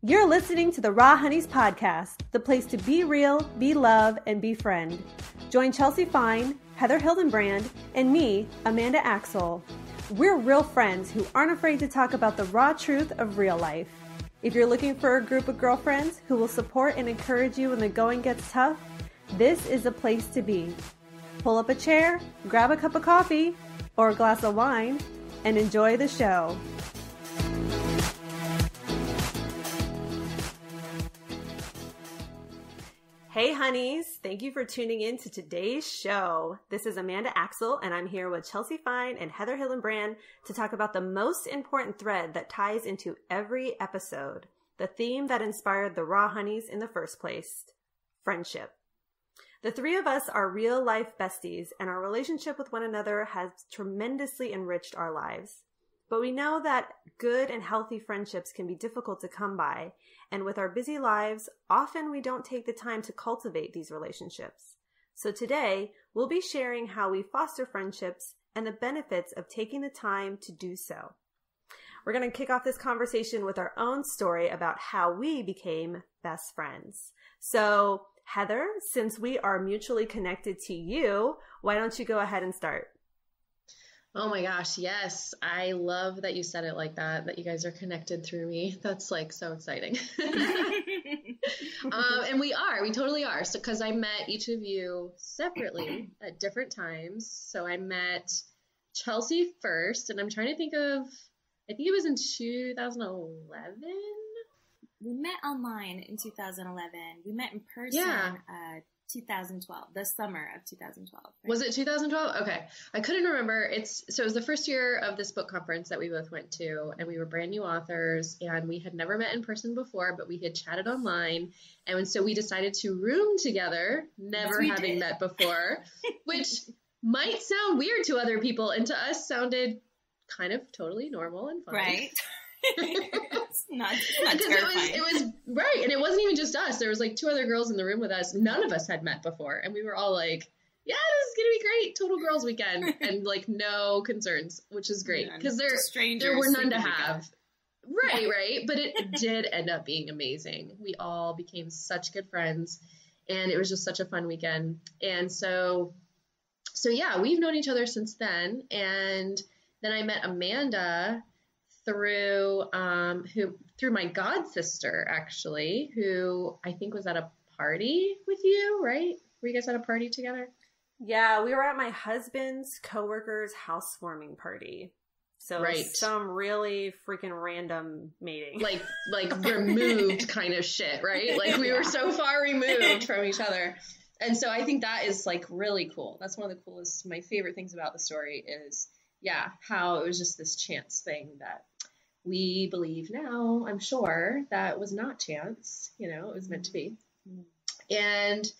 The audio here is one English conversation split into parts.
You're listening to the Raw Honeys podcast, the place to be real, be love, and befriend. Join Chelsea Fine, Heather Hildenbrand, and me, Amanda Axel. We're real friends who aren't afraid to talk about the raw truth of real life. If you're looking for a group of girlfriends who will support and encourage you when the going gets tough, this is a place to be. Pull up a chair, grab a cup of coffee or a glass of wine, and enjoy the show. Hey honeys, thank you for tuning in to today's show. This is Amanda Axel and I'm here with Chelsea Fine and Heather Hildenbrand to talk about the most important thread that ties into every episode, the theme that inspired the Raw Honeys in the first place, friendship. The three of us are real life besties and our relationship with one another has tremendously enriched our lives. But we know that good and healthy friendships can be difficult to come by, and with our busy lives, often we don't take the time to cultivate these relationships. So today, we'll be sharing how we foster friendships and the benefits of taking the time to do so. We're going to kick off this conversation with our own story about how we became best friends. So, Heather, since we are mutually connected to you, why don't you go ahead and start? Oh my gosh, yes. I love that you said it like that you guys are connected through me. That's like so exciting. And we totally are. So, cause I met each of you separately at different times. So I met Chelsea first and I'm trying to think of, I think it was in 2011. We met online in 2011. We met in person 2012, the summer of 2012. Right? Was it 2012? Okay. I couldn't remember. So it was the first year of this book conference that we both went to, and we were brand new authors, and we had never met in person before, but we had chatted online, and so we decided to room together, never having met before, which might sound weird to other people, and to us sounded kind of totally normal and fun. Right. It's not terrifying. It was right, and it wasn't even just us. There was like two other girls in the room with us. None of us had met before, and we were all like, "Yeah, this is gonna be great, total girls' weekend," and like no concerns, which is great because there were none to have. Right, but it did end up being amazing. We all became such good friends, and it was just such a fun weekend. And so yeah, we've known each other since then, and then I met Amanda through my god sister, actually, who I think was at a party with you, right? Were you guys at a party together? Yeah, we were at my husband's coworker's housewarming party. So some really freaking random meeting. Like removed kind of shit, right? Like we were so far removed from each other. And so I think that is like really cool. That's one of the coolest, my favorite things about the story is, how it was just this chance thing that we believe now, I'm sure, that was not chance, it was meant to be. And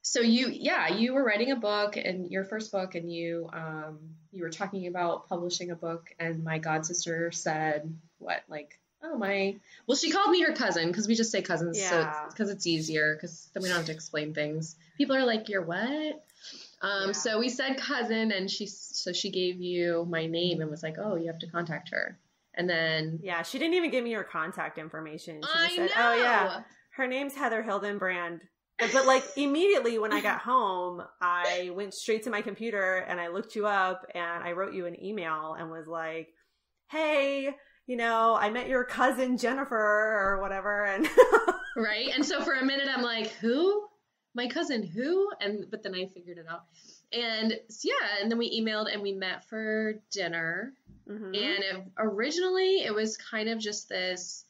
so you were writing a book, and your first book, and you were talking about publishing a book, and my god sister said, she called me her cousin, because we just say cousins, because it's easier, because then we don't have to explain things. People are like, you're what? So we said cousin, and she gave you my name and was like, oh, you have to contact her. And then... Yeah, she didn't even give me her contact information. She said, know. Oh, yeah, her name's Heather Hildenbrand. But, like, immediately when I got home, I went straight to my computer and I looked you up and I wrote you an email and was like, hey, I met your cousin Jennifer or whatever. And right? And so for a minute, I'm like, who? My cousin who? But then I figured it out. And and then we emailed and we met for dinner. Mm-hmm. And originally it was kind of just this,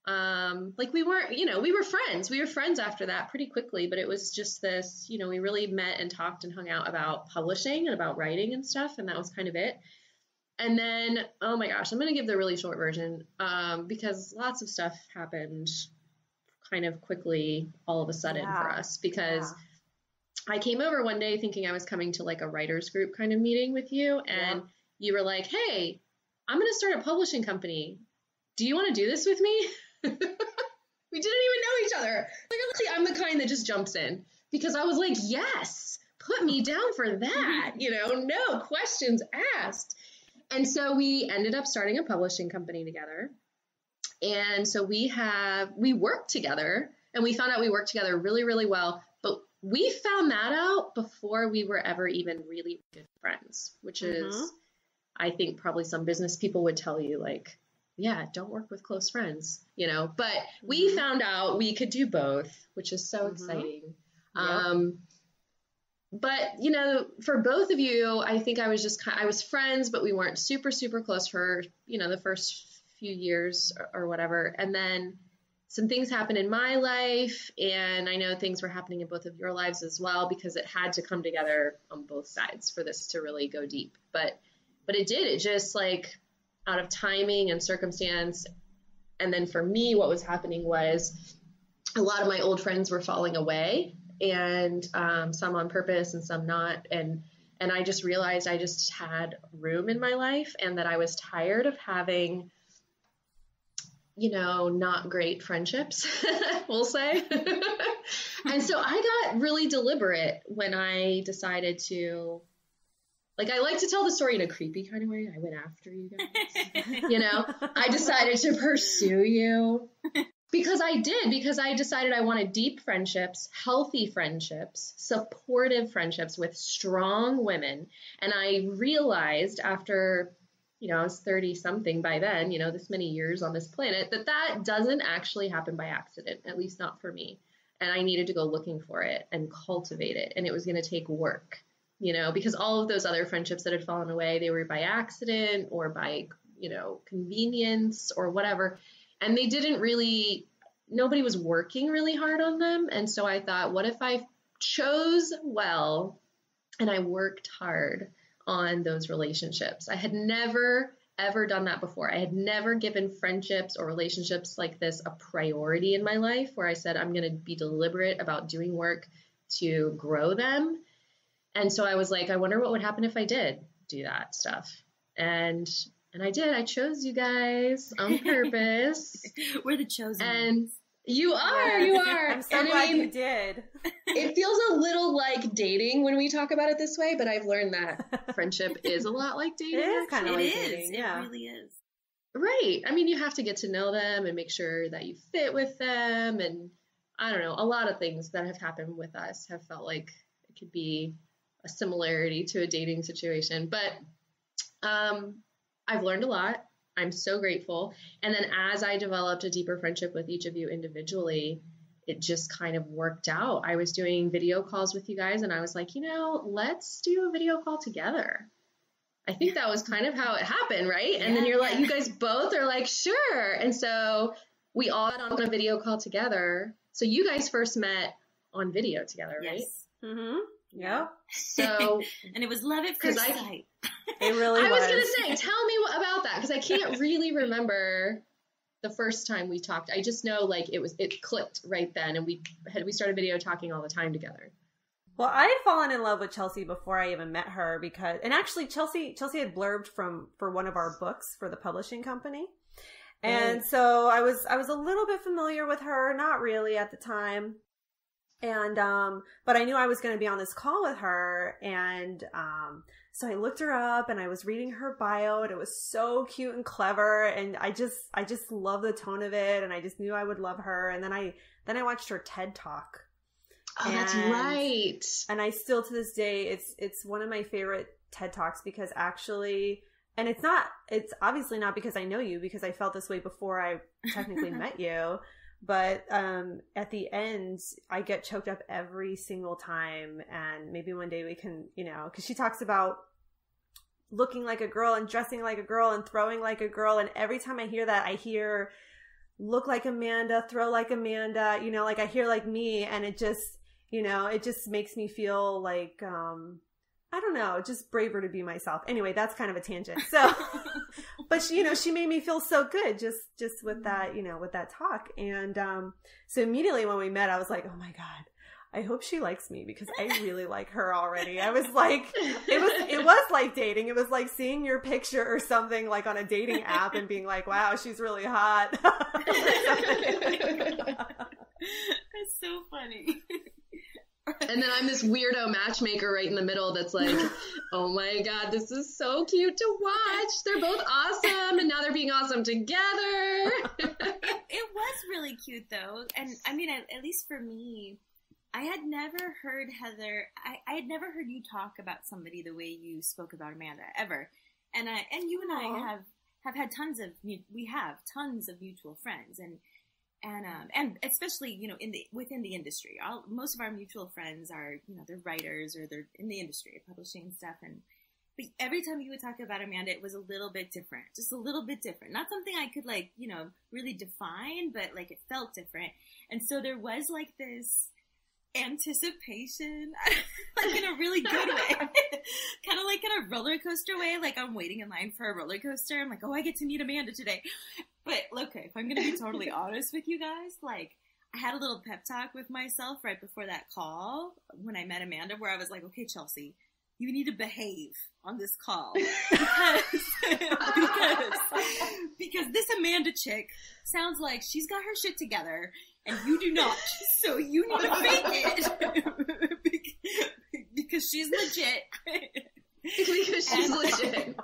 we were friends. We were friends after that pretty quickly, but it was just this, we really met and talked and hung out about publishing and about writing and stuff. And that was kind of it. And then, oh my gosh, I'm going to give the really short version, because lots of stuff happened kind of quickly all of a sudden for us, because I came over one day thinking I was coming to like a writers group kind of meeting with you. And you were like, hey, I'm going to start a publishing company. Do you want to do this with me? We didn't even know each other. Literally, I'm the kind that just jumps in because I was like, yes, put me down for that. No questions asked. And so we ended up starting a publishing company together. And so we worked together, and we found out we worked together really, really well. But we found that out before we were ever even really good friends, which is, I think probably some business people would tell you, like, yeah, don't work with close friends, you know, but we found out we could do both, which is so exciting. Yep. But, you know, for both of you, I think I was friends, but we weren't super, super close for, you know, the first few years or whatever. And then some things happened in my life, and I know things were happening in both of your lives as well, because it had to come together on both sides for this to really go deep. But it did. It just, like, out of timing and circumstance. And then for me, what was happening was a lot of my old friends were falling away, and some on purpose and some not. And I just realized I just had room in my life, and that I was tired of having, you know, not great friendships, we'll say. And so I got really deliberate when I decided to, like, I like to tell the story in a creepy kind of way. I went after you guys, you know, I decided to pursue you because I decided I wanted deep friendships, healthy friendships, supportive friendships with strong women. And I realized after, you know, I was 30 something by then, you know, this many years on this planet, that doesn't actually happen by accident, at least not for me. And I needed to go looking for it and cultivate it. And it was going to take work, you know, because all of those other friendships that had fallen away, they were by accident or by, you know, convenience or whatever. And they didn't really, nobody was working really hard on them. And so I thought, what if I chose well and I worked hard on those relationships? I had never, ever done that before. I had never given friendships or relationships like this a priority in my life, where I said, I'm going to be deliberate about doing work to grow them. And so I was like, I wonder what would happen if I did do that stuff. And I did. I chose you guys on purpose. We're the chosen and ones. You are. I'm so glad you did. It feels a little like dating when we talk about it this way, but I've learned that friendship is a lot like dating. It is kind of like dating. Yeah. It really is. Right. I mean, you have to get to know them and make sure that you fit with them. And I don't know, a lot of things that have happened with us have felt like it could be a similarity to a dating situation. But I've learned a lot. I'm so grateful. And then as I developed a deeper friendship with each of you individually, it just kind of worked out. I was doing video calls with you guys, and I was like, you know, let's do a video call together. I think that was kind of how it happened, right? And then you're like, you guys both are like, sure. And so we all got on a video call together. So you guys first met on video together, right? Yes. Mm-hmm. Yeah. So, and it was love at first sight. It really was. I was going to say, tell me about that, because I can't really remember the first time we talked. I just know, like, it clicked right then, and we started video talking all the time together. Well, I had fallen in love with Chelsea before I even met her, because, and actually Chelsea had blurbed for one of our books for the publishing company. And so I was a little bit familiar with her, not really at the time. And, but I knew I was going to be on this call with her. And, so I looked her up and I was reading her bio, and it was so cute and clever. And I just love the tone of it. And I just knew I would love her. And then I watched her TED Talk. Oh, that's right. And I still, to this day, it's one of my favorite TED Talks, because actually, and it's obviously not because I know you, because I felt this way before I technically met you. But at the end, I get choked up every single time. And maybe one day we can, you know, because she talks about looking like a girl and dressing like a girl and throwing like a girl. And every time I hear that, I hear look like Amanda, throw like Amanda, you know, like I hear like me. And it just, you know, it just makes me feel like, I don't know, just braver to be myself. Anyway, that's kind of a tangent. So, but she, you know, she made me feel so good just with that, you know, with that talk. And, so immediately when we met, I was like, oh my God, I hope she likes me, because I really like her already. I was like, it was like dating. It was like seeing your picture or something like on a dating app and being like, wow, she's really hot. That's so funny. And then I'm this weirdo matchmaker right in the middle that's like, oh my God, this is so cute to watch. They're both awesome, and now they're being awesome together. It was really cute, though. And I mean, at least for me, I had never heard Heather, I had never heard you talk about somebody the way you spoke about Amanda, ever. And you and I have had we have tons of mutual friends, and especially, you know, within the industry. Most of our mutual friends are, you know, they're writers or they're in the industry, publishing stuff. But every time you would talk about Amanda, it was a little bit different, just a little bit different. Not something I could, like, you know, really define, but like it felt different. And so there was like this anticipation, like in a really good way, kind of like in a roller coaster way. Like I'm waiting in line for a roller coaster. I'm like, oh, I get to meet Amanda today. But okay, if I'm going to be totally honest with you guys, like I had a little pep talk with myself right before that call when I met Amanda, where I was like, okay, Chelsea, you need to behave on this call because this Amanda chick sounds like she's got her shit together and you do not. So you need to fake it because she's legit. Because she's legit.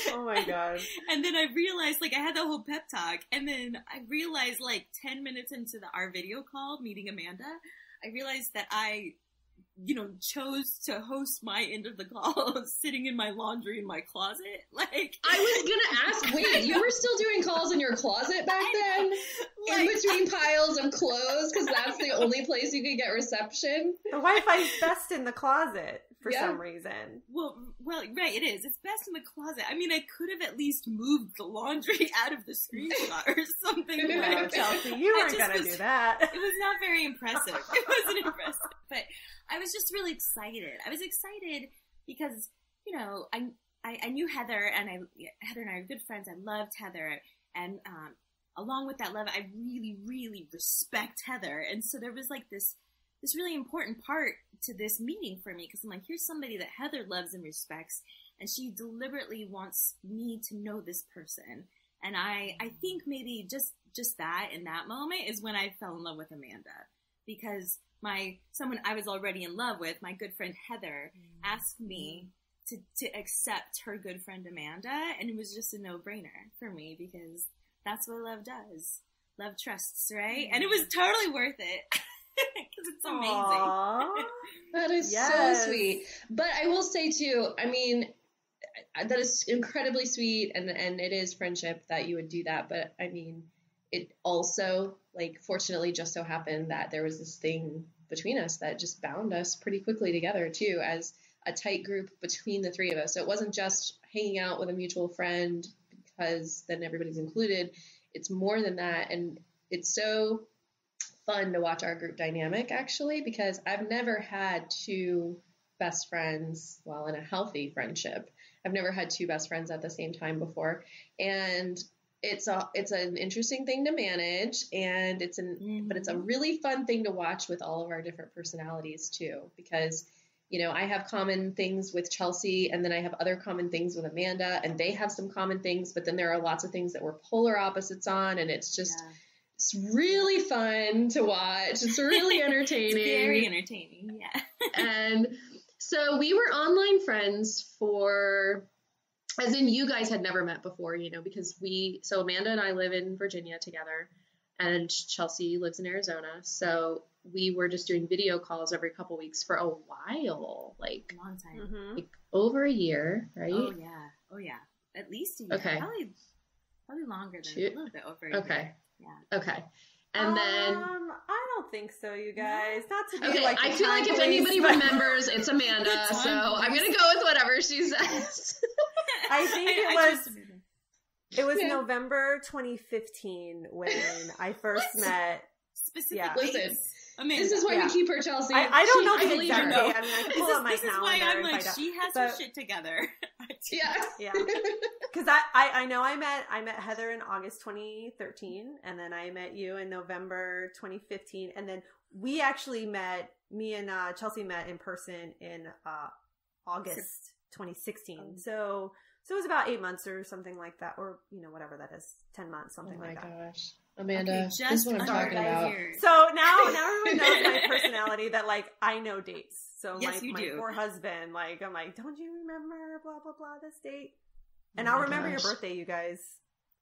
Oh my God. And then I realized, like, I had the whole pep talk, and then I realized, like, 10 minutes into our video call meeting Amanda, I realized that I, you know, chose to host my end of the call sitting in my laundry in my closet. Like, I was gonna ask, wait, you were still doing calls in your closet back then? Like, in between piles of clothes, because that's the only place you could get reception? The Wi-Fi's best in the closet for some reason. Well, right, it is. It's best in the closet. I mean, I could have at least moved the laundry out of the screenshot or something. No, Chelsea, you weren't going to do that. It was not very impressive. It wasn't impressive. But I was just really excited. I was excited because, you know, I knew Heather, and Heather and I are good friends. I loved Heather. And along with that love, I really, really respect Heather. And so there was like this really important part to this meeting for me, because I'm like, here's somebody that Heather loves and respects, and she deliberately wants me to know this person. And I think maybe just that in that moment is when I fell in love with Amanda, because someone I was already in love with, my good friend Heather, asked me to accept her good friend Amanda, and it was just a no-brainer for me, because that's what love does. Love trusts, right? And it was totally worth it. Because it's amazing. Aww. That is so sweet. But I will say too, I mean, that is incredibly sweet, and it is friendship that you would do that. But I mean, it also, like, fortunately just so happened that there was this thing between us that just bound us pretty quickly together too, as a tight group between the three of us. So it wasn't just hanging out with a mutual friend because then everybody's included. It's more than that. And it's so fun to watch our group dynamic, actually, because I've never had two best friends while in a healthy friendship. I've never had two best friends at the same time before. And it's an interesting thing to manage, and but it's a really fun thing to watch with all of our different personalities too, because, you know, I have common things with Chelsea, and then I have other common things with Amanda, and they have some common things, but then there are lots of things that we're polar opposites on, and it's just, it's really fun to watch. It's really entertaining. It's very entertaining, yeah. And so we were online friends as in you guys had never met before, you know, because so Amanda and I live in Virginia together, and Chelsea lives in Arizona. So we were just doing video calls every couple weeks for a while, like a long time, like over a year, right? Oh yeah, at least a year. Okay, probably longer than a little bit over a year. Yeah. Okay. And then I don't think so, you guys. Not to be okay, like I feel like if anybody remembers, it's Amanda. So I'm gonna go with whatever she says. I think it was November 2015 when I first met. Specifically, listen. Amanda. This is why we keep her, Chelsea. I don't know the exact date. I mean, I can pull up my calendar. This is why I'm like, she has her shit together. Yeah. Because I know I met Heather in August 2013, and then I met you in November 2015, and then we actually me and Chelsea met in person in August 2016. So it was about 8 months or something like that, or, you know, whatever that is, 10 months, something like that. Oh my gosh. Amanda. Okay, This just is what I'm talking about. here. So now everyone knows my personality, that like I know dates. So Yes, my do. poor husband, like I'm like, don't you remember blah blah blah this date? And Oh I'll my remember gosh. your birthday, you guys.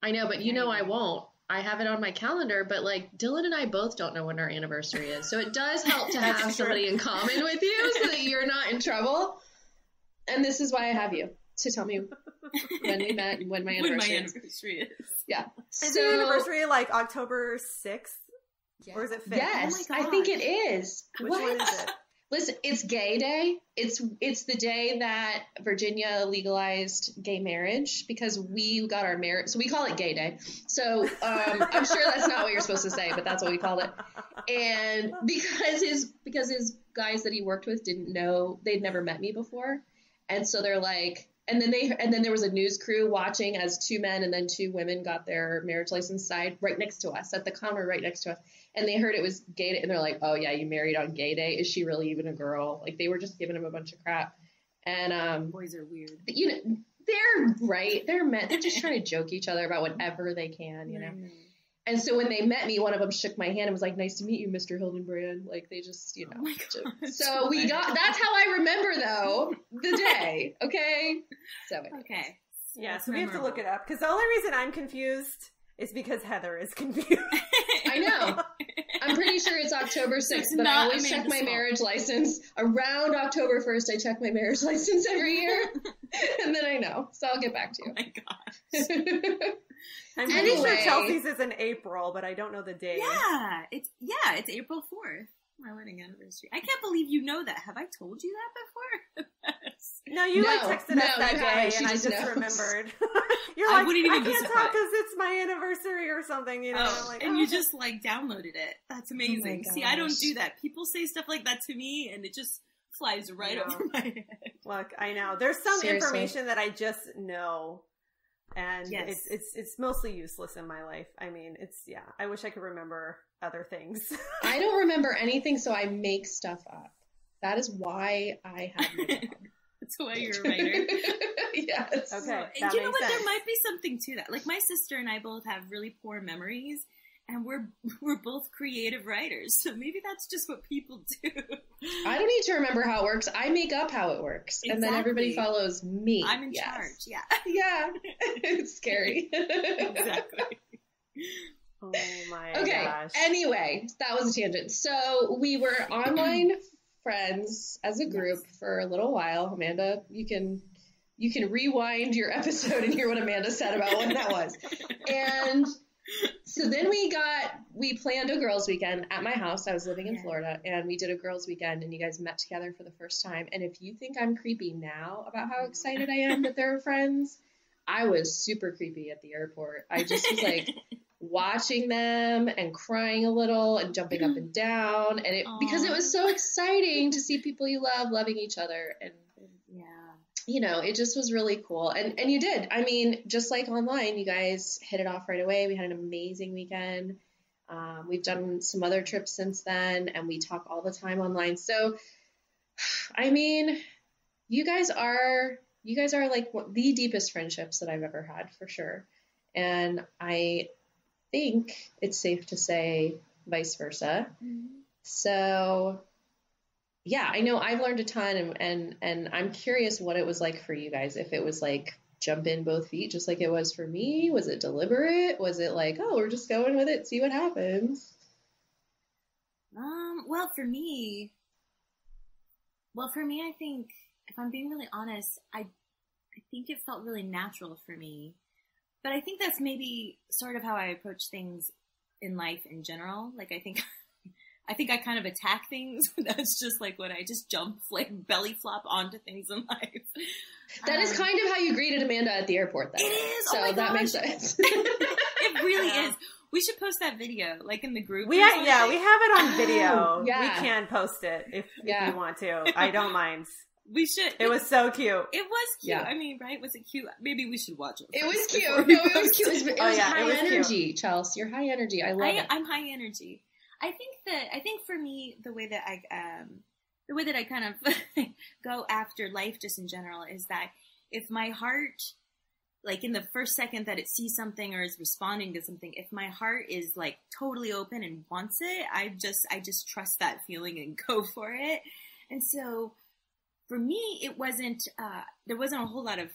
I know, but you know I won't. I have it on my calendar, but like Dylan and I both don't know when our anniversary is. So it does help to have somebody in common with you so that you're not in trouble. And this is why I have you, to tell me when we met and when my anniversary is. Yeah. Is your anniversary like October 6th? Yeah. Or is it 5th? Yes, Oh my I think it is. Which What? one is it? Listen, it's Gay Day. It's the day that Virginia legalized gay marriage because we got our marriage. So we call it Gay Day. So I'm sure that's not what you're supposed to say, but that's what we called it. And because his guys that he worked with didn't know, they'd never met me before, and so they're like, and then there was a news crew watching as 2 men and then 2 women got their marriage license signed right next to us at the counter right next to us. And they heard it was Gay Day, and they're like, "Oh yeah, you married on Gay Day? Is she really even a girl?" Like they were just giving him a bunch of crap. And Boys are weird. you know, they're right. They're just trying to joke each other about whatever they can, you know. And so when they met me, one of them shook my hand and was like, "Nice to meet you, Mr. Hildenbrand." Like they just, you know. Oh my God. So we got. That's how I remember though the day. Okay. So anyways. Okay. Yeah, so we have to look it up because the only reason I'm confused is because Heather is confused. I know. I'm pretty sure it's October 6th, but I always check my marriage license. Around October 1st, I check my marriage license every year. And then I know. So I'll get back to you. Oh my gosh. I'm pretty sure Chelsea's is in April, but I don't know the date. Yeah, it's April 4th. My wedding anniversary. I can't believe you know that. Have I told you that before? No, you texted us that day, and I just remembered. You're like, wouldn't even I can't talk because it's my anniversary or something, you know. Oh, I'm like, and you just like downloaded it. That's amazing. Oh See, I don't do that. People say stuff like that to me, and it just flies right over my head. Look, I know there's some Seriously. information that I just know, and Yes. it's mostly useless in my life. I mean, I wish I could remember other things. I don't remember anything, so I make stuff up. That is why I have my job. That's why you're a writer. Yes. Okay. And you know what? Sense. There might be something to that. Like my sister and I both have really poor memories, and we're both creative writers. So maybe that's just what people do. I don't need to remember how it works. I make up how it works, and then everybody follows me. I'm in charge. Yeah. Yeah. It's scary. Exactly. Oh my Okay. gosh. Anyway, that was a tangent. So we were online friends as a group for a little while. Amanda, you can rewind your episode and hear what Amanda said about when that was. And so then we planned a girls' weekend at my house. I was living in Florida, and we did a girls' weekend, and you guys met together for the first time. And if you think I'm creepy now about how excited I am that they're friends, I was super creepy at the airport. I just was like watching them and crying a little and jumping up and down, and because it was so exciting to see people you love loving each other, and you know, it just was really cool. And you did. I mean, just like online, you guys hit it off right away. We had an amazing weekend. We've done some other trips since then, and we talk all the time online. So, I mean, you guys are like the deepest friendships that I've ever had, for sure. And I think it's safe to say vice versa. Mm-hmm. So yeah, I know I've learned a ton, and I'm curious what it was like for you guys. If it was like jump in both feet, just like it was for me. Was it deliberate? Was it like, oh, we're just going with it, see what happens? Well, for me, I think, if I'm being really honest, I think it felt really natural for me. But I think that's maybe sort of how I approach things in life in general. Like, I think I kind of attack things. That's just like what I just jump, like belly flop onto things in life. That is kind of how you greeted Amanda at the airport, though. It is. So oh my that gosh. makes sense. It really is. We should post that video, like in the group. We have it on video. Yeah. We can post it if you want to. I don't mind. We should. It was so cute. It was cute. Yeah. I mean, right? Was it cute? Maybe we should watch it. It was cute. No, it was cute. It was high it was energy, cute. Chelsea. You're high energy. I love it. I'm high energy. I think for me, the way that I kind of go after life just in general is that if my heart like in the first second that it sees something or is responding to something, if my heart is like totally open and wants it, I just trust that feeling and go for it. And so for me, it wasn't, there wasn't a whole lot of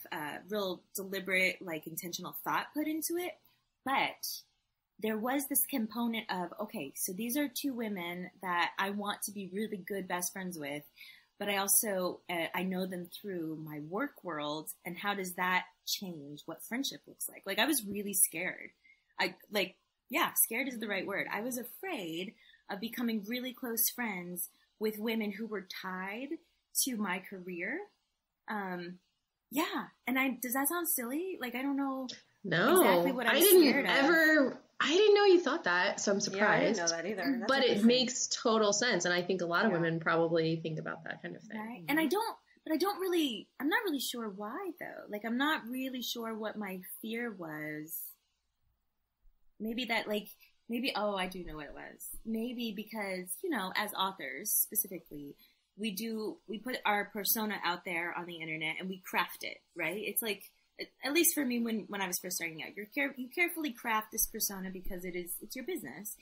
real deliberate, like intentional thought put into it, but there was this component of, okay, so these are two women that I want to be really good best friends with, but I also, I know them through my work world, and how does that change what friendship looks like? Like, I was really scared. Scared is the right word. I was afraid of becoming really close friends with women who were tied to my career. And does that sound silly? Like, I don't know exactly what I was scared of. I didn't know you thought that, so I'm surprised. Yeah, I didn't know that either. But it makes total sense, and I think a lot of women probably think about that kind of thing. Right? And I'm not really sure why, though. Like, I'm not really sure what my fear was. Maybe, I do know what it was. Maybe because, as authors, specifically, we put our persona out there on the internet and we craft it, right? It's like, at least for me, when I was first starting out, you carefully craft this persona because it's your business,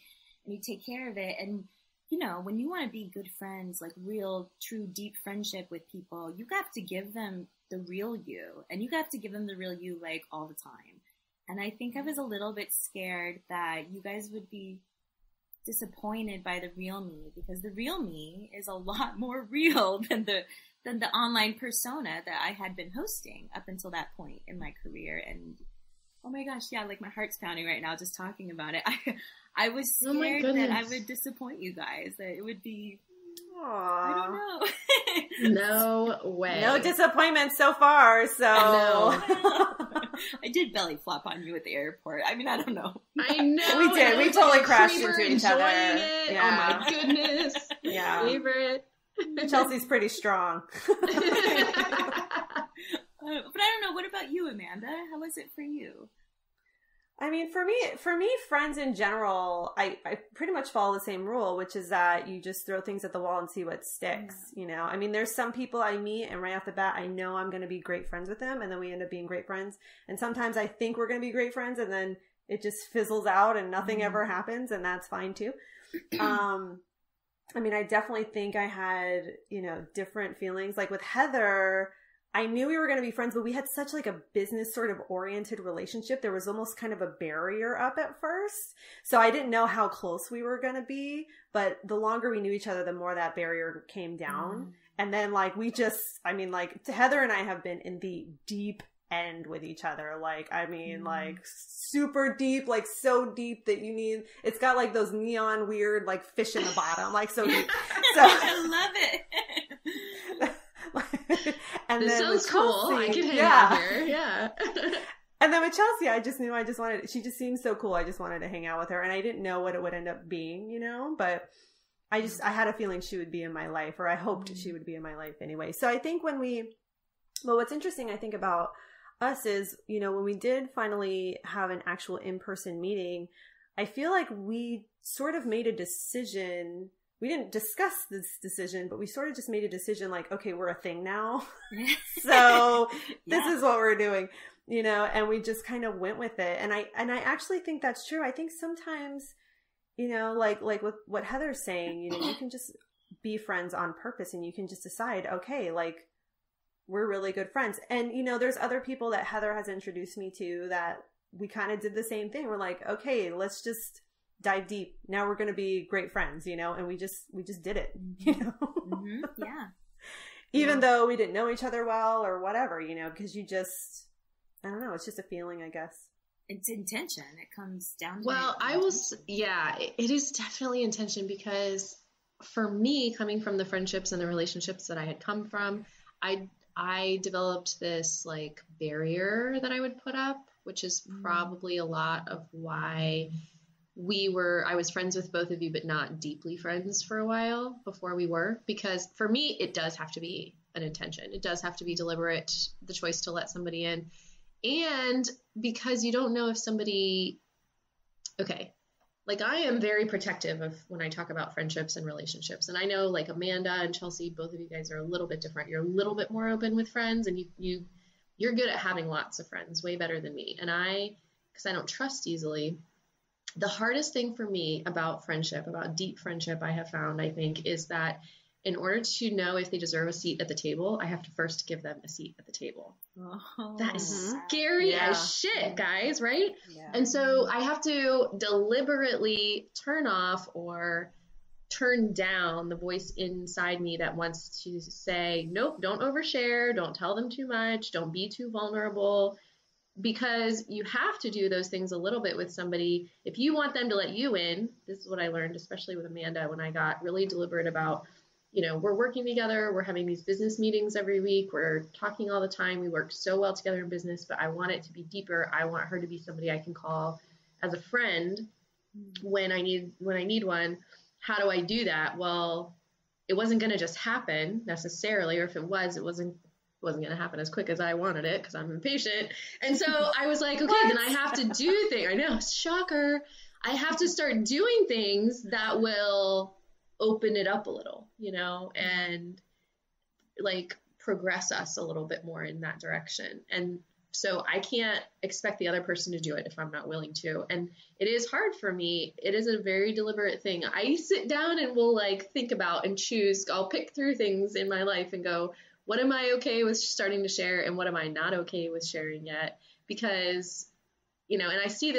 and you take care of it. And when you want to be good friends, like real, true, deep friendship with people, you have to give them the real you, and you have to give them the real you, like, all the time. And I think I was a little bit scared that you guys would be disappointed by the real me, because the real me is a lot more real than the online persona that I had been hosting up until that point in my career. And oh my gosh, yeah, like my heart's pounding right now just talking about it. I was scared that I would disappoint you guys, that it would be, I don't know. No way. No disappointment so far, so. I did belly flop on you at the airport. I mean, I don't know. I know. We did. We totally crashed into each other. It. Yeah. Oh my goodness. Yeah. Favorite. Chelsea's pretty strong. But I don't know. What about you, Amanda? How was it for you? I mean, for me, friends in general, I pretty much follow the same rule, which is that you just throw things at the wall and see what sticks, I mean, there's some people I meet and right off the bat, I know I'm going to be great friends with them, and then we end up being great friends. And sometimes I think we're going to be great friends, and then it just fizzles out and nothing ever happens, and that's fine too. I mean, I definitely think I had, different feelings. Like with Heather, I knew we were going to be friends, but we had such like a business sort of oriented relationship. There was almost kind of a barrier up at first. So I didn't know how close we were going to be, but the longer we knew each other, the more that barrier came down. And then like Heather and I have been in the deep end with each other. Like, I mean, like super deep, like so deep that it's got like those neon weird, like fish in the bottom, like so deep. So I love it. And this sounds cool. I can hang out here. Yeah. And then with Chelsea, I just knew she just seemed so cool. I just wanted to hang out with her, and I didn't know what it would end up being, but I had a feeling she would be in my life, or I hoped she would be in my life anyway. So I think what's interesting, I think, about us is, when we did finally have an actual in-person meeting, I feel like we sort of made a decision. We didn't discuss this decision, but we sort of just made a decision like, okay, we're a thing now. So this is what we're doing, and we just kind of went with it. And I actually think that's true. I think sometimes, like with what Heather's saying, you can just be friends on purpose, and you can just decide, okay, like we're really good friends. And, there's other people that Heather has introduced me to that we kind of did the same thing. We're like, okay, let's just dive deep. Now we're going to be great friends, and we just did it, Yeah. Even though we didn't know each other well or whatever, because you just, I don't know, it's just a feeling, I guess. It's intention. It comes down to it is definitely intention, because for me, coming from the friendships and the relationships that I had come from, I developed this like barrier that I would put up, which is probably a lot of why I was friends with both of you, but not deeply friends for a while before we were, because for me, it does have to be an intention. It does have to be deliberate, the choice to let somebody in. And because you don't know if somebody, like I am very protective of when I talk about friendships and relationships. And I know like Amanda and Chelsea, both of you guys are a little bit different. You're a little bit more open with friends, and you you're good at having lots of friends, way better than me. And because I don't trust easily, the hardest thing for me about friendship, about deep friendship, I have found, I think, is that in order to know if they deserve a seat at the table, I have to first give them a seat at the table. Oh, that is scary as shit, guys, right? Yeah. And so I have to deliberately turn off or turn down the voice inside me that wants to say, nope, don't overshare, don't tell them too much, don't be too vulnerable, because you have to do those things a little bit with somebody. If you want them to let you in, this is what I learned, especially with Amanda, when I got really deliberate about, we're working together, we're having these business meetings every week, we're talking all the time, we work so well together in business, but I want it to be deeper. I want her to be somebody I can call as a friend when I need one. How do I do that? Well, it wasn't going to just happen necessarily, or if it wasn't going to happen as quick as I wanted it because I'm impatient. And so I was like, okay, then I have to do things. I know, shocker. I have to start doing things that will open it up a little, and like progress us a little bit more in that direction. And so I can't expect the other person to do it if I'm not willing to. And it is hard for me. It is a very deliberate thing. I sit down and will think about and choose. I'll pick through things in my life and go, what am I okay with starting to share and what am I not okay with sharing yet? Because, and I've seen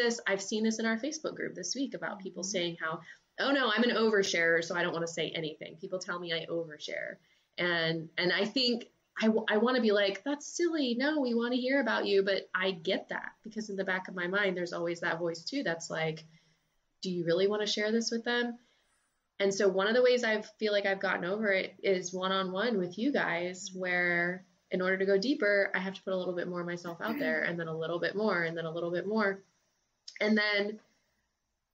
this in our Facebook group this week about people saying how, oh no, I'm an oversharer, so I don't want to say anything. People tell me I overshare. And I think I want to be like, that's silly. No, we want to hear about you. But I get that because in the back of my mind, there's always that voice too. That's like, do you really want to share this with them? And so one of the ways I feel like I've gotten over it is one-on-one with you guys, where in order to go deeper, I have to put a little bit more of myself out there, and then a little bit more, and then a little bit more. And then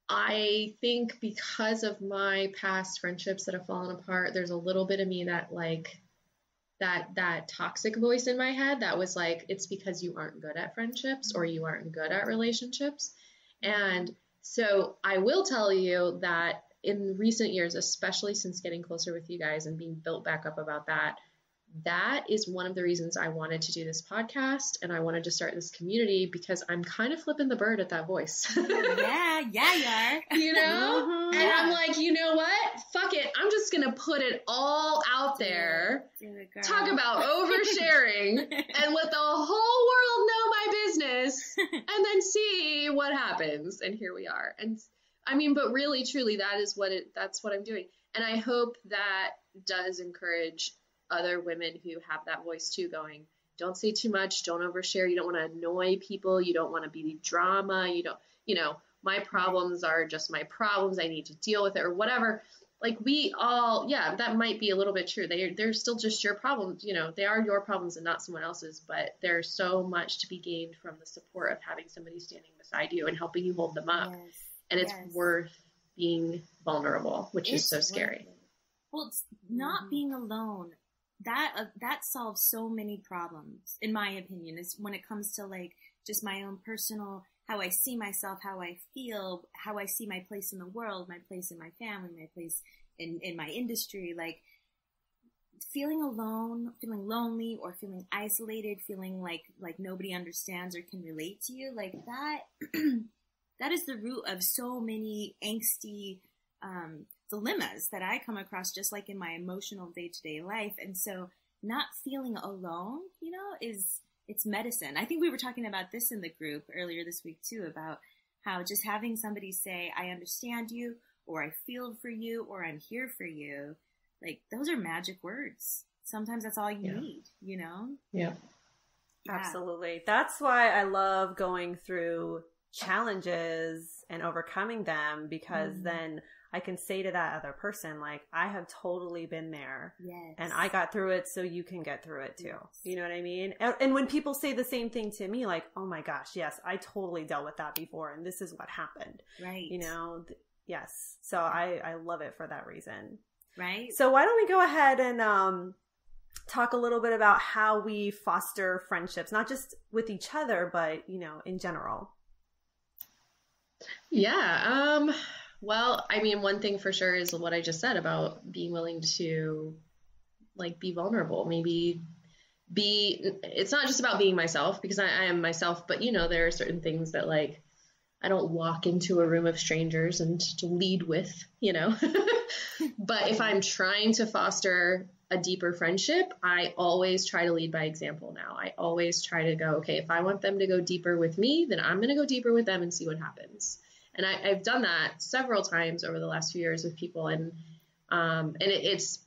I think because of my past friendships that have fallen apart, there's a little bit of me that that toxic voice in my head that was like, it's because you aren't good at friendships or you aren't good at relationships. And so I will tell you that in recent years, especially since getting closer with you guys and being built back up about that, that is one of the reasons I wanted to do this podcast and I wanted to start this community, because I'm kind of flipping the bird at that voice. Yeah, you are. And I'm like, you know what? Fuck it. I'm just going to put it all out there. Talk about oversharing and let the whole world know my business and then see what happens. And here we are. And I mean, but really, truly, that's what I'm doing. And I hope that does encourage other women who have that voice too, going, don't say too much, don't overshare, you don't want to annoy people, you don't want to be drama, my problems are just my problems, I need to deal with it, or whatever. Like we all, that might be a little bit true. They're still just your problems, they are your problems and not someone else's, but there's so much to be gained from the support of having somebody standing beside you and helping you hold them up. Yes. And it's worth being vulnerable, which is so scary. Well, it's not being alone. That solves so many problems, in my opinion, is when it comes to just my own personal, how I see myself, how I feel, how I see my place in the world, my place in my family, my place in my industry, feeling alone, feeling lonely, or feeling isolated, feeling like nobody understands or can relate to you, that is the root of so many angsty dilemmas that I come across just in my emotional day-to-day life. And so not feeling alone, it's medicine. I think we were talking about this in the group earlier this week too, about how just having somebody say, I understand you, or I feel for you, or I'm here for you, those are magic words. Sometimes that's all you need, Yeah. Absolutely. That's why I love going through challenges and overcoming them, because then I can say to that other person, I have totally been there. Yes. And I got through it, so you can get through it too. Yes. You know what I mean? And when people say the same thing to me, oh my gosh, yes, I totally dealt with that before, and this is what happened. Right. Yes. So I love it for that reason. Right. So why don't we go ahead and talk a little bit about how we foster friendships, not just with each other, but, in general. Yeah. Well, I mean, one thing for sure is what I just said about being willing to be vulnerable. Maybe it's not just about being myself, because I am myself, but there are certain things that like, I don't walk into a room of strangers and to lead with, but if I'm trying to foster a deeper friendship, I always try to lead by example now. I always try to go, okay, if I want them to go deeper with me, then I'm going to go deeper with them and see what happens. And I've done that several times over the last few years with people. And it's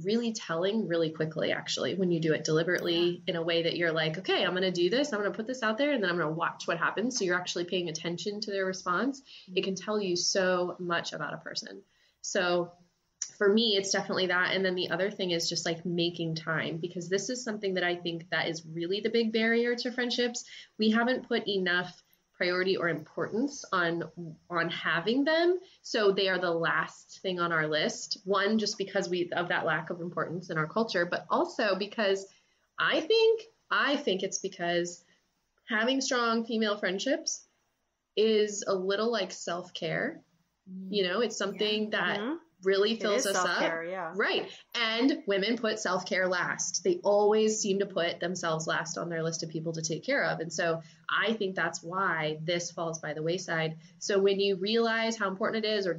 really telling really quickly, actually, when you do it deliberately in a way that you're like, okay, I'm going to do this. I'm going to put this out there and then I'm going to watch what happens. So you're actually paying attention to their response. It can tell you so much about a person. So for me, it's definitely that. And then the other thing is just like making time, because this is something that I think that is really the big barrier to friendships. We haven't put enough priority or importance on having them. So they are the last thing on our list. One, just because of that lack of importance in our culture, but also because I think it's because having strong female friendships is a little like self-care. It's something that really fills us up. Yeah. Right. And women put self-care last. They always seem to put themselves last on their list of people to take care of. And so I think that's why this falls by the wayside. So when you realize how important it is, or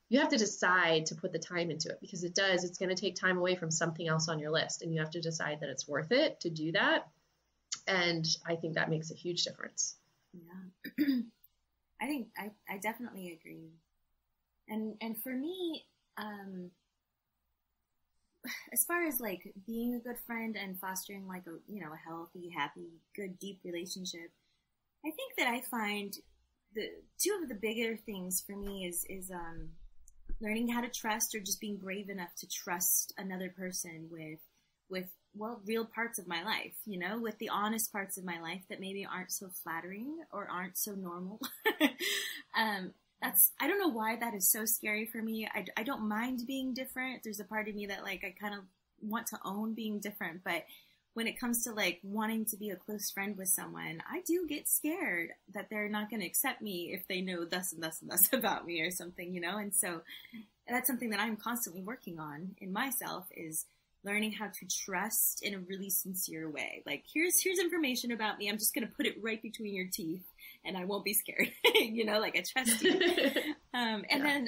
you have to decide to put the time into it, because it's going to take time away from something else on your list. And you have to decide that it's worth it to do that. And I think that makes a huge difference. Yeah. I think I definitely agree. And for me, as far as like being a good friend and fostering like a healthy, happy, good, deep relationship, I think that I find the two of the bigger things for me is learning how to trust, or just being brave enough to trust another person with real parts of my life, with the honest parts of my life that maybe aren't so flattering or aren't so normal. I don't know why that is so scary for me. I don't mind being different. There's a part of me that like, I kind of want to own being different, but when it comes to like wanting to be a close friend with someone, I do get scared that they're not going to accept me if they know thus and thus and thus about me or something, and so that's something that I'm constantly working on in myself, is learning how to trust in a really sincere way. Like, here's information about me. I'm just going to put it right between your teeth and I won't be scared, like I trust you. And then,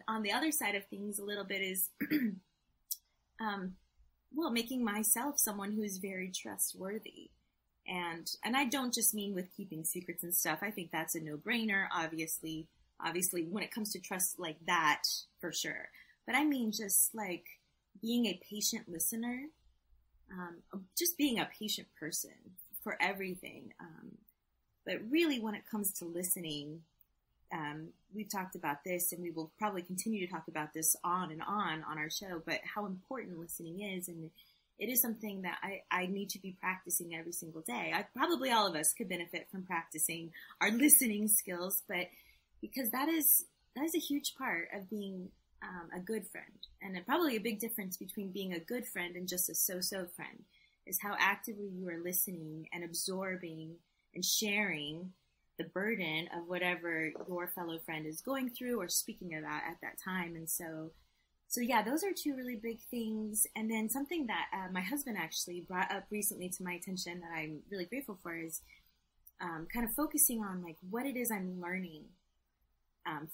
on the other side of things a little bit is, making myself someone who is very trustworthy. And I don't just mean with keeping secrets and stuff. I think that's a no-brainer, obviously, when it comes to trust like that, for sure. But I mean just like being a patient listener, just being a patient person for everything. But really when it comes to listening, we've talked about this and we will probably continue to talk about this on and on our show, but how important listening is. And it is something that I need to be practicing every single day. Probably all of us could benefit from practicing our listening skills, but because that is a huge part of being a good friend. And probably a big difference between being a good friend and just a so-so friend is how actively you are listening and absorbing and sharing the burden of whatever your fellow friend is going through or speaking about at that time. And so yeah, those are two really big things. And then something that my husband actually brought up recently to my attention that I'm really grateful for is kind of focusing on like what it is I'm learning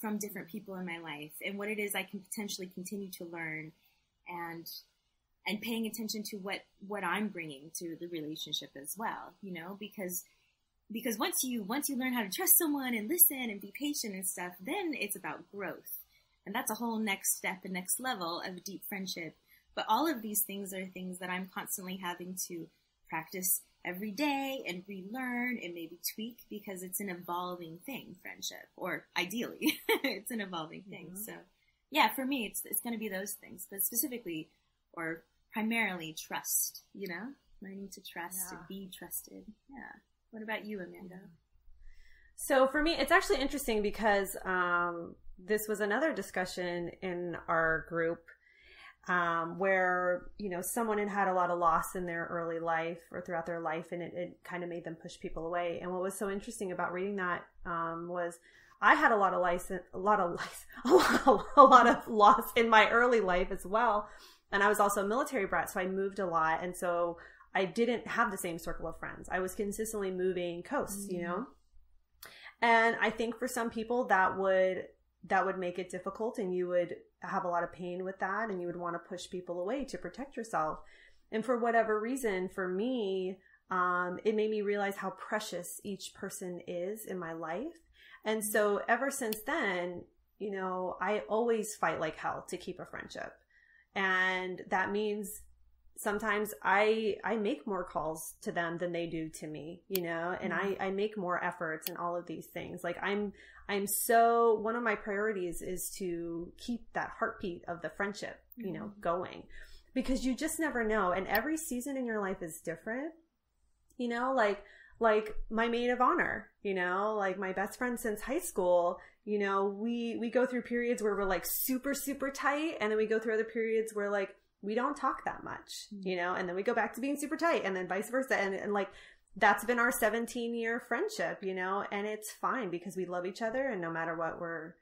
from different people in my life, and what it is I can potentially continue to learn, and paying attention to what I'm bringing to the relationship as well, because once you learn how to trust someone and listen and be patient and stuff, then it's about growth. And that's a whole next step and next level of deep friendship. But all of these things are things that I'm constantly having to practice every day and relearn and maybe tweak, because it's an evolving thing, friendship, or ideally it's an evolving thing. Mm-hmm. So yeah, for me, it's going to be those things, but specifically or primarily trust, learning to trust and be trusted. Yeah. What about you, Amanda? So for me, it's actually interesting because this was another discussion in our group where, someone had a lot of loss in their early life or throughout their life, and it kind of made them push people away. And what was so interesting about reading that was I had a lot of loss in my early life as well. And I was also a military brat, so I moved a lot. And so I didn't have the same circle of friends. I was consistently moving coasts, you know? And I think for some people that would make it difficult, and you would have a lot of pain with that, and you would want to push people away to protect yourself. And for whatever reason, for me, it made me realize how precious each person is in my life. And so ever since then, you know, I always fight like hell to keep a friendship. And that means sometimes I make more calls to them than they do to me, you know, and I make more efforts and all of these things. Like I'm so, one of my priorities is to keep that heartbeat of the friendship, you know, going, because you just never know. And every season in your life is different, you know, like my maid of honor, you know, like my best friend since high school, you know, we go through periods where we're like super, super tight. And then we go through other periods where like, we don't talk that much, you know, and then we go back to being super tight, and then vice versa. And like, that's been our 17-year friendship, you know, and it's fine because we love each other, and no matter what, we're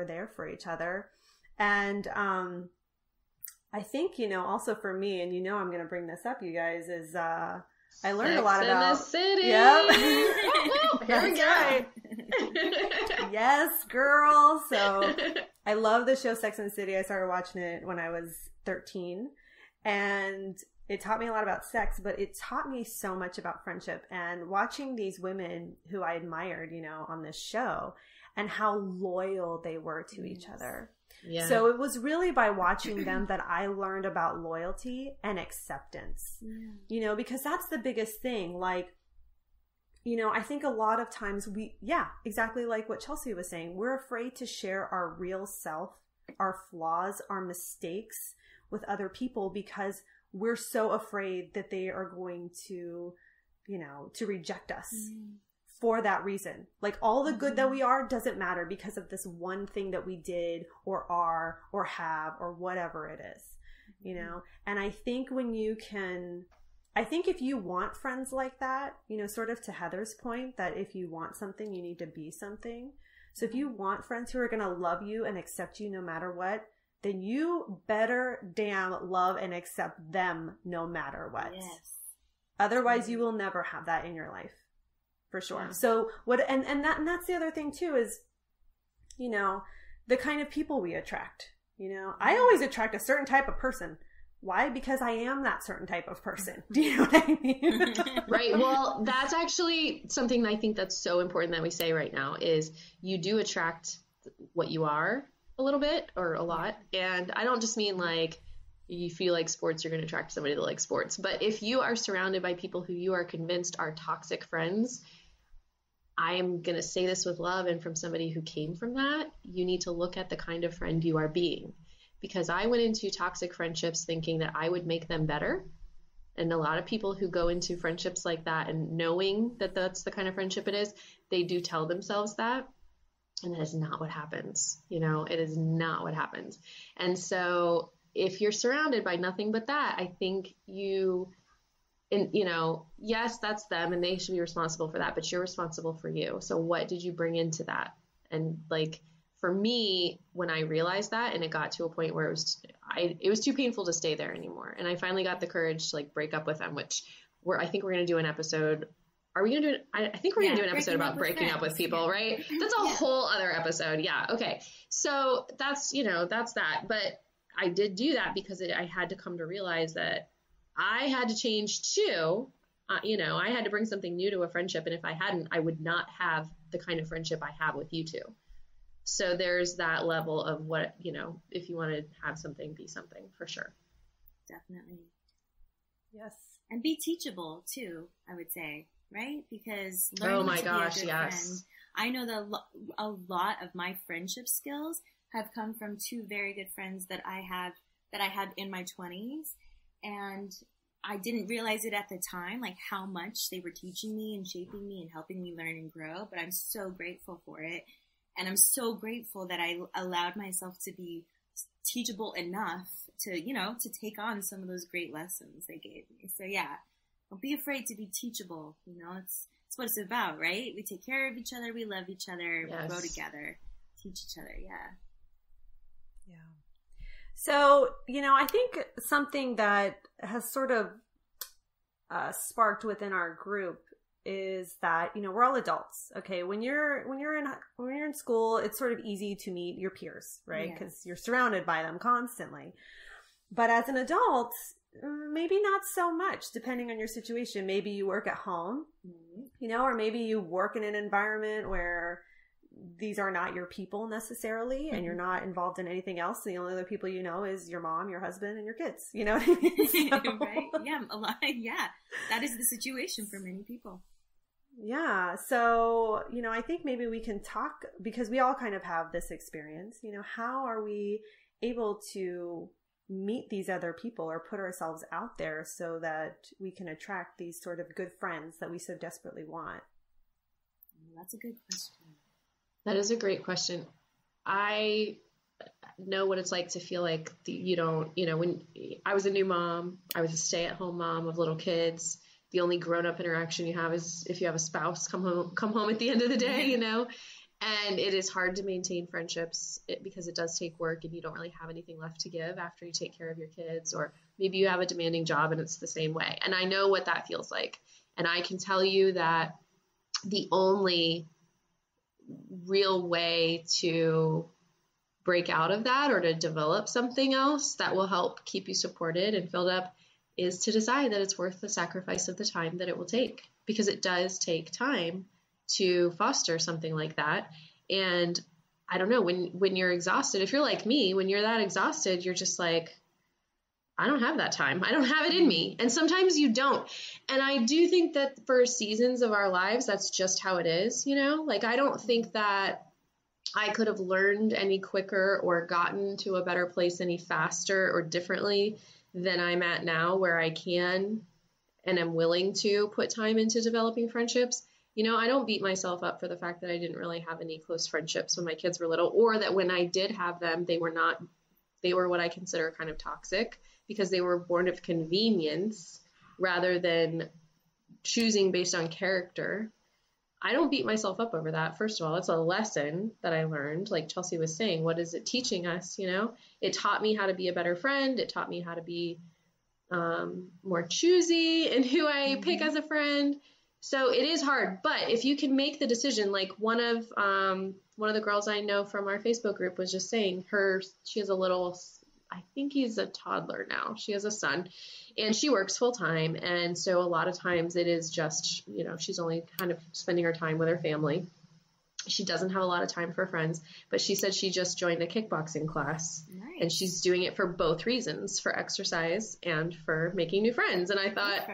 there for each other. And, I think, you know, also for me, and you know, I'm going to bring this up, you guys, is, I learned a lot about the City. Yep. Here we go. Right. Yes, girl. So I love the show Sex and the City. I started watching it when I was 13, and it taught me a lot about sex, but it taught me so much about friendship, and watching these women who I admired, you know, on this show, and how loyal they were to each other. Yeah. So it was really by watching them that I learned about loyalty and acceptance, you know, because that's the biggest thing. Like, you know, I think a lot of times exactly like what Chelsea was saying, we're afraid to share our real self, our flaws, our mistakes with other people because we're so afraid that they are going to, you know, to reject us. For that reason. Like, all the good that we are doesn't matter because of this one thing that we did or are or have or whatever it is, you know? And I think if you want friends like that, you know, sort of to Heather's point, that if you want something, you need to be something. So if you want friends who are going to love you and accept you no matter what, then you better damn love and accept them no matter what. Yes. Otherwise, you will never have that in your life. For sure. Yeah. So and that's the other thing too, is, you know, the kind of people we attract, you know, I always attract a certain type of person. Why? Because I am that certain type of person. Do you know what I mean? Right. Well, that's actually something I think that's so important that we say right now is you do attract what you are a little bit or a lot. And I don't just mean like, you feel like sports, you're going to attract somebody that likes sports. But if you are surrounded by people who you are convinced are toxic friends, I am going to say this with love and from somebody who came from that, you need to look at the kind of friend you are being. Because I went into toxic friendships thinking that I would make them better. And a lot of people who go into friendships like that and knowing that that's the kind of friendship it is, they do tell themselves that. And that is not what happens. You know, it is not what happens. And so if you're surrounded by nothing but that, I think and, you know, yes, that's them and they should be responsible for that, but you're responsible for you. So what did you bring into that? And like, for me, when I realized that, and it got to a point where it was too painful to stay there anymore. And I finally got the courage to like break up with them, which I think we're going to do an episode. Are we going to do it? I think we're going to do an episode about breaking up with people, right? That's a whole other episode. Yeah. Okay. So that's, you know, that's that. But I did do that because I had to come to realize that I had to change too. You know, I had to bring something new to a friendship. And if I hadn't, I would not have the kind of friendship I have with you two. So there's that level of what, you know, if you want to have something, be something for sure. Definitely. Yes. And be teachable too, I would say, right? Because oh my gosh, yes. Friend, I know that a lot of my friendship skills have come from two very good friends that I had in my 20s. And I didn't realize it at the time, like how much they were teaching me and shaping me and helping me learn and grow. But I'm so grateful for it. And I'm so grateful that I allowed myself to be teachable enough to, you know, to take on some of those great lessons they gave me. So yeah, don't be afraid to be teachable. You know, it's what it's about, right? We take care of each other. We love each other. Yes. We grow together, teach each other. Yeah. Yeah. So, I think something that has sort of sparked within our group is that, we're all adults. Okay. When you're in school, it's sort of easy to meet your peers, right? Because you're surrounded by them constantly. But as an adult, maybe not so much, depending on your situation. Maybe you work at home, or maybe you work in an environment where these are not your people necessarily, and you're not involved in anything else. The only other people is your mom, your husband, and your kids. You know what I mean? So, right? Yeah, a lot. Yeah, that is the situation for many people. Yeah. So, I think maybe we can talk, because we all kind of have this experience. How are we able to meet these other people or put ourselves out there so that we can attract these sort of good friends that we so desperately want? That's a good question. That is a great question. I know what it's like to feel like when I was a new mom, I was a stay-at-home mom of little kids. The only grown-up interaction you have is if you have a spouse come home at the end of the day, and it is hard to maintain friendships because it does take work, and you don't really have anything left to give after you take care of your kids, or maybe you have a demanding job and it's the same way. And I know what that feels like. And I can tell you that the only real way to break out of that or to develop something else that will help keep you supported and filled up is to decide that it's worth the sacrifice of the time that it will take, because it does take time to foster something like that. And I don't know, when you're exhausted, if you're like me, when you're that exhausted, you're just like, I don't have that time. I don't have it in me. And sometimes you don't. And I do think that for seasons of our lives, that's just how it is, Like, I don't think that I could have learned any quicker or gotten to a better place any faster or differently than I'm at now, where I can and am willing to put time into developing friendships. I don't beat myself up for the fact that I didn't really have any close friendships when my kids were little, or that when I did have them, they were what I consider kind of toxic, because they were born of convenience rather than choosing based on character. I don't beat myself up over that. First of all, it's a lesson that I learned. Like Chelsea was saying, what is it teaching us? It taught me how to be a better friend. It taught me how to be more choosy in who I pick as a friend. So it is hard, but if you can make the decision, like one of the girls I know from our Facebook group was just saying she has a little, I think he's a toddler now. She has a son and she works full time. And so a lot of times it is just, she's only kind of spending her time with her family. She doesn't have a lot of time for friends, but she said she just joined a kickboxing class. Nice. And she's doing it for both reasons, for exercise and for making new friends. And I thought,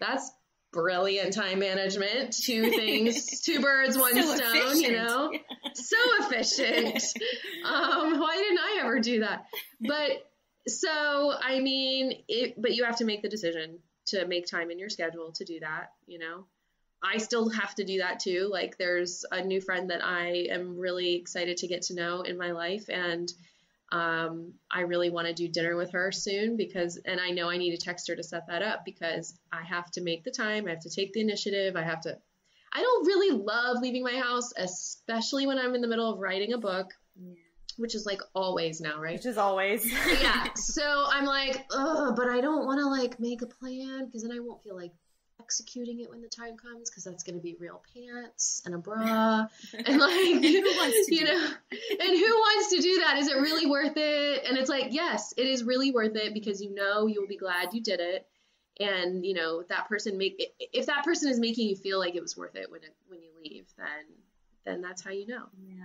that's brilliant time management. Two things, two birds, one stone, efficient. Yeah. So efficient. Why didn't I ever do that? But so, but you have to make the decision to make time in your schedule to do that, I still have to do that too. Like, there's a new friend that I am really excited to get to know in my life. And I really want to do dinner with her soon and I know I need to text her to set that up, because I have to make the time. I have to take the initiative. I don't really love leaving my house, especially when I'm in the middle of writing a book, which is like always now, right? Which is always. Yeah. So I'm like, but I don't want to like make a plan, because then I won't feel like executing it when the time comes, because that's going to be real pants and a bra and like and who wants to do that? Is it really worth it? And it's like, yes, it is really worth it, because you'll be glad you did it. And that person if that person is making you feel like it was worth it when you leave, then that's how you know. Yeah.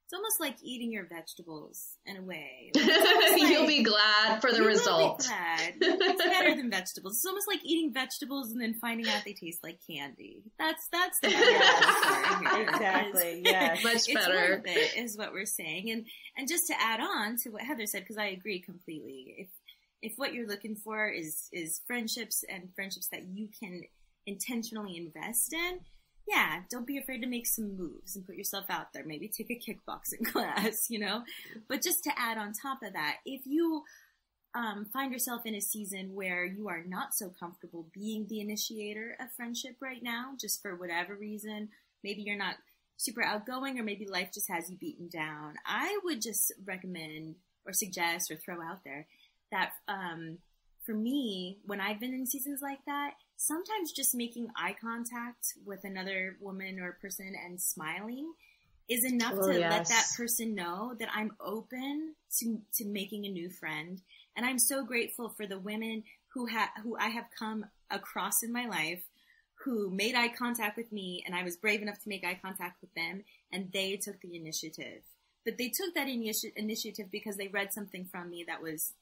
It's almost like eating your vegetables in a way. You'll be glad for the result. You'll be glad. It's better than vegetables. It's almost like eating vegetables and then finding out they taste like candy. That's the part. Exactly. Yes. Much better. It's worth it, is what we're saying. And just to add on to what Heather said, because I agree completely. If what you're looking for is friendships, and friendships that you can intentionally invest in, yeah, don't be afraid to make some moves and put yourself out there. Maybe take a kickboxing class, But just to add on top of that, if you find yourself in a season where you are not so comfortable being the initiator of friendship right now, just for whatever reason, maybe you're not super outgoing, or maybe life just has you beaten down, I would just recommend or suggest or throw out there that for me, when I've been in seasons like that, sometimes just making eye contact with another woman or person and smiling is enough to let that person know that I'm open to making a new friend. And I'm so grateful for the women who I have come across in my life who made eye contact with me, and I was brave enough to make eye contact with them, and they took the initiative. But they took that initiative because they read something from me that was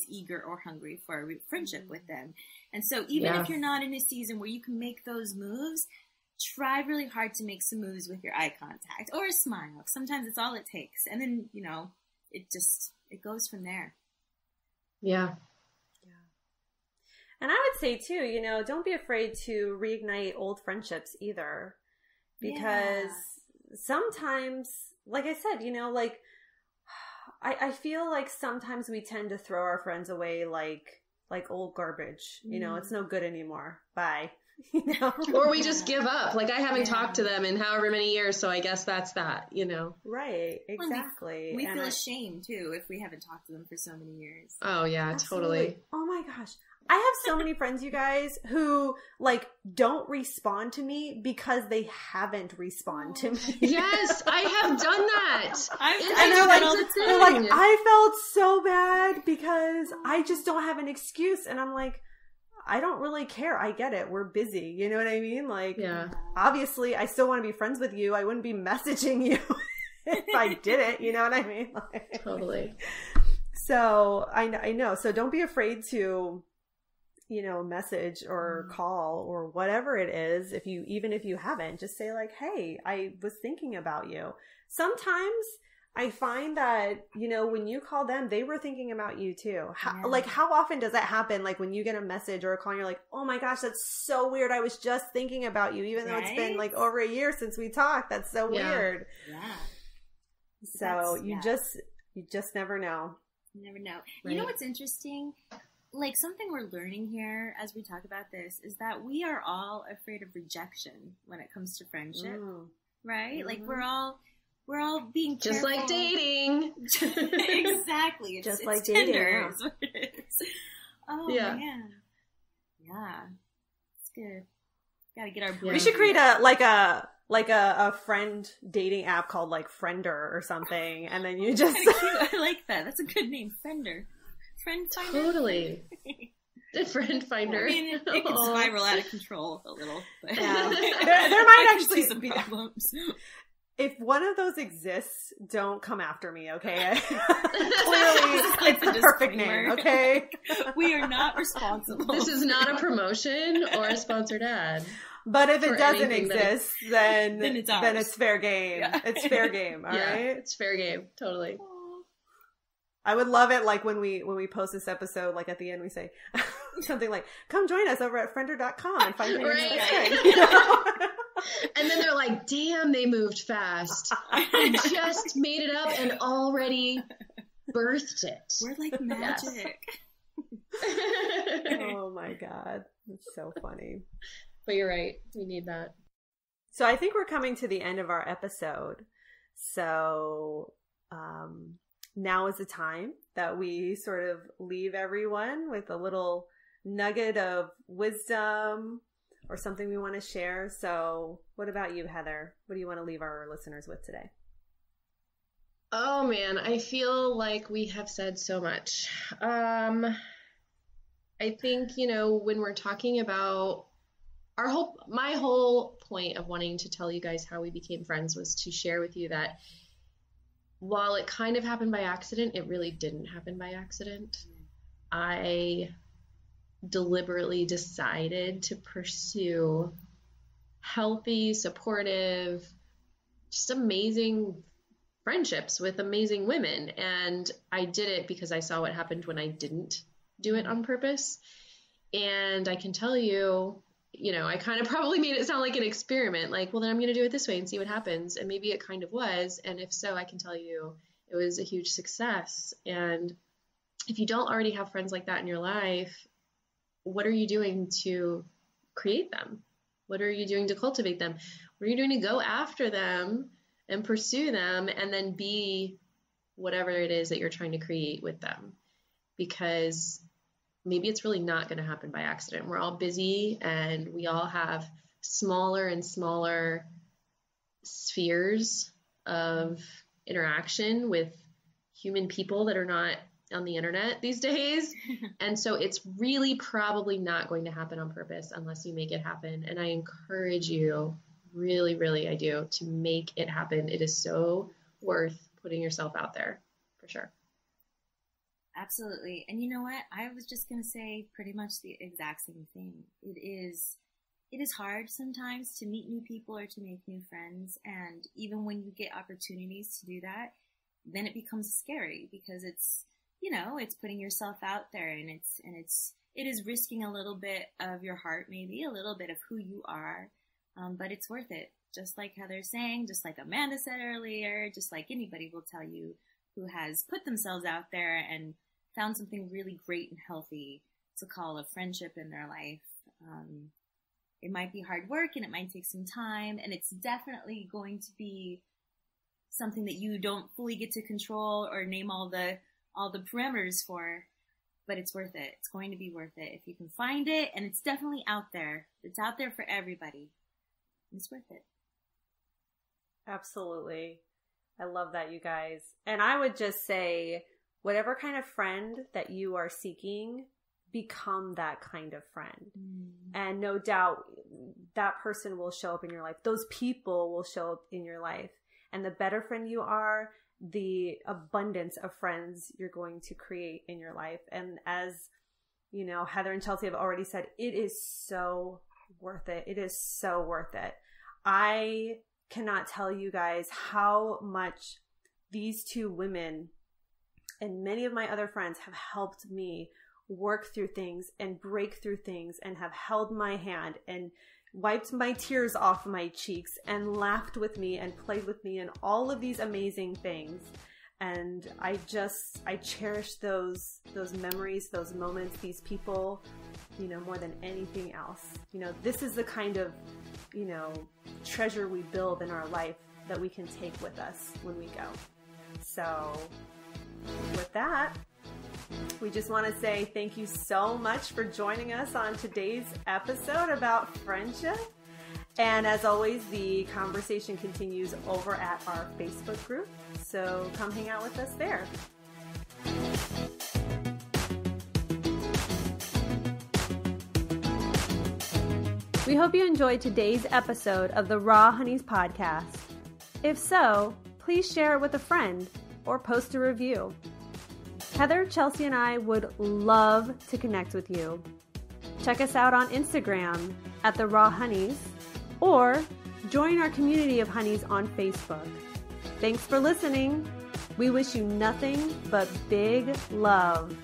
eager or hungry for a friendship with them. And so even if you're not in a season where you can make those moves, try really hard to make some moves with your eye contact or a smile. Sometimes it's all it takes. And then, it goes from there. Yeah. And I would say too, don't be afraid to reignite old friendships either, because sometimes, like I said, I feel like sometimes we tend to throw our friends away like old garbage. It's no good anymore. Bye. Or we just give up. Like, I haven't talked to them in however many years, so I guess that's that, Right, exactly. We feel ashamed, too, if we haven't talked to them for so many years. Oh, yeah, absolutely. Totally. Oh, my gosh. I have so many friends, you guys, who, don't respond to me because they haven't responded to me. Yes, I have done that. And they're like, I felt so bad because I just don't have an excuse. And I'm like, I don't really care. I get it. We're busy. You know what I mean? Obviously, I still want to be friends with you. I wouldn't be messaging you if I didn't. You know what I mean? Totally. So I know. So don't be afraid to, message or call or whatever it is. Even if you haven't, just say hey, I was thinking about you. Sometimes I find that, when you call them, they were thinking about you too. How often does that happen? When you get a message or a call and you're like, oh my gosh, that's so weird. I was just thinking about you, even though it's been over a year since we talked. That's so weird. Yeah. So you just never know. You never know. Right. You know what's interesting? Something we're learning here as we talk about this is that we are all afraid of rejection when it comes to friendship, right? Mm-hmm. We're all being careful. Just like dating. Exactly. Just it's like tender. dating. Is what it is. Oh, yeah. man. Yeah. It's good. Got to get our We should create a friend dating app called Friender or something, and then you just I like that. That's a good name, Friender. Friend finder. Totally. The friend finder. I mean, it can spiral out of control a little. But yeah. there might actually be some problems. If one of those exists, don't come after me, okay? Clearly, it's the perfect name, okay? We are not responsible. This is not a promotion or a sponsored ad. But if it doesn't exist, then it's fair game. Yeah. It's fair game, all right? It's fair game, totally. I would love it when we post this episode, at the end we say something like, come join us over at friender.com and find your next friend. And then they're like, damn, they moved fast. They just made it up and already birthed it. We're like magic. Yes. Oh my God. It's so funny. But you're right. We need that. So I think we're coming to the end of our episode. So now is the time that we sort of leave everyone with a little nugget of wisdom or something we want to share. So what about you, Heather? What do you want to leave our listeners with today? Oh man, I feel like we have said so much. I think, when we're talking about my whole point of wanting to tell you guys how we became friends was to share with you that while it kind of happened by accident, it really didn't happen by accident. I deliberately decided to pursue healthy, supportive, just amazing friendships with amazing women. And I did it because I saw what happened when I didn't do it on purpose. And I can tell you, I kind of probably made it sound like an experiment, well, then I'm going to do it this way and see what happens. And maybe it kind of was. And if so, I can tell you it was a huge success. And if you don't already have friends like that in your life, what are you doing to create them? What are you doing to cultivate them? What are you doing to go after them and pursue them and then be whatever it is that you're trying to create with them, because maybe it's really not going to happen by accident. We're all busy and we all have smaller and smaller spheres of interaction with human people that are not on the internet these days. And so it's really probably not going to happen on purpose unless you make it happen. And I encourage you, really, really, I do, to make it happen. It is so worth putting yourself out there, for sure. Absolutely. And you know what? I was just going to say pretty much the exact same thing. It is hard sometimes to meet new people or to make new friends. And even when you get opportunities to do that, then it becomes scary because it's, it's putting yourself out there, and it is risking a little bit of your heart, maybe a little bit of who you are. But it's worth it. Just like Heather's saying, just like Amanda said earlier, just like anybody will tell you who has put themselves out there and found something really great and healthy to call a friendship in their life. It might be hard work and it might take some time, and it's definitely going to be something that you don't fully get to control or name all the parameters for, but it's worth it. It's going to be worth it if you can find it, and it's definitely out there. It's out there for everybody. It's worth it. Absolutely. I love that, you guys. And I would just say, whatever kind of friend that you are seeking, become that kind of friend. And no doubt that person will show up in your life. Those people will show up in your life. And the better friend you are, the abundance of friends you're going to create in your life. And as Heather and Chelsea have already said, it is so worth it. It is so worth it. I cannot tell you guys how much these two women and many of my other friends have helped me work through things and break through things, and have held my hand and wiped my tears off my cheeks and laughed with me and played with me and all of these amazing things. And I cherish those memories, those moments, these people, more than anything else. This is the kind of, treasure we build in our life that we can take with us when we go. So with that, we just want to say thank you so much for joining us on today's episode about friendship. And as always, the conversation continues over at our Facebook group. So come hang out with us there. We hope you enjoyed today's episode of the Raw Honeys podcast. If so, please share it with a friend or post a review. Heather, Chelsea, and I would love to connect with you. Check us out on Instagram at The Raw Honeys, or join our community of honeys on Facebook. Thanks for listening. We wish you nothing but big love.